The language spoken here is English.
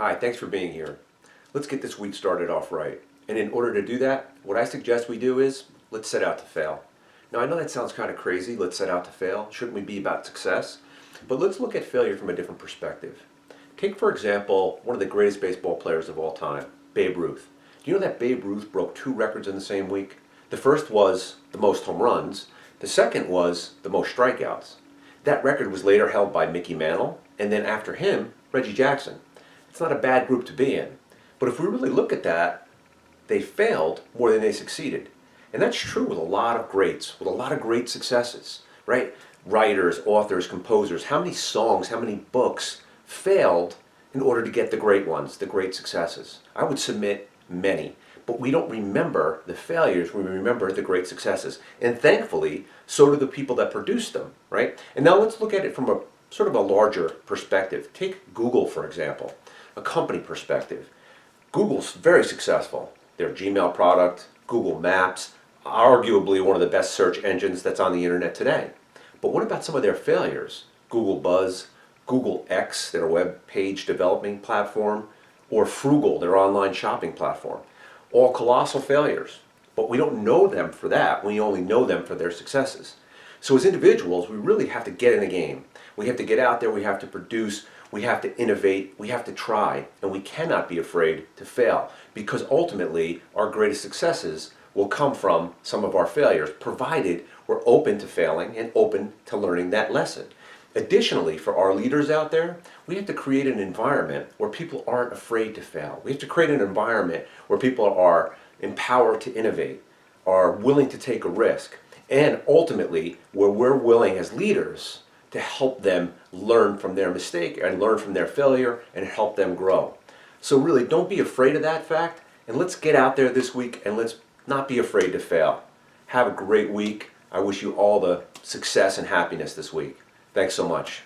Hi, thanks for being here. Let's get this week started off right. And in order to do that, what I suggest we do is, let's set out to fail. Now I know that sounds kind of crazy, let's set out to fail. Shouldn't we be about success? But let's look at failure from a different perspective. Take for example, one of the greatest baseball players of all time, Babe Ruth. Do you know that Babe Ruth broke two records in the same week? The first was the most home runs. The second was the most strikeouts. That record was later held by Mickey Mantle, and then after him, Reggie Jackson. It's not a bad group to be in. But if we really look at that, they failed more than they succeeded. And that's true with a lot of greats, with a lot of great successes, right? Writers, authors, composers, how many songs, how many books failed in order to get the great ones, the great successes? I would submit many. But we don't remember the failures, we remember the great successes. And thankfully, so do the people that produced them, right? And now let's look at it from a sort of a larger perspective. Take Google, for example, a company perspective. Google's very successful. Their Gmail product, Google Maps, arguably one of the best search engines that's on the internet today. But what about some of their failures? Google Buzz, Google X, their web page developing platform, or Frugal, their online shopping platform. All colossal failures. But we don't know them for that. We only know them for their successes. So as individuals, we really have to get in the game. We have to get out there, we have to produce, we have to innovate, we have to try, and we cannot be afraid to fail, because ultimately our greatest successes will come from some of our failures, provided we're open to failing and open to learning that lesson. Additionally, for our leaders out there, we have to create an environment where people aren't afraid to fail. We have to create an environment where people are empowered to innovate, are willing to take a risk, and ultimately where we're willing as leaders to help them learn from their mistake and learn from their failure and help them grow. So really, don't be afraid of that fact, and let's get out there this week and let's not be afraid to fail. Have a great week. I wish you all the success and happiness this week. Thanks so much.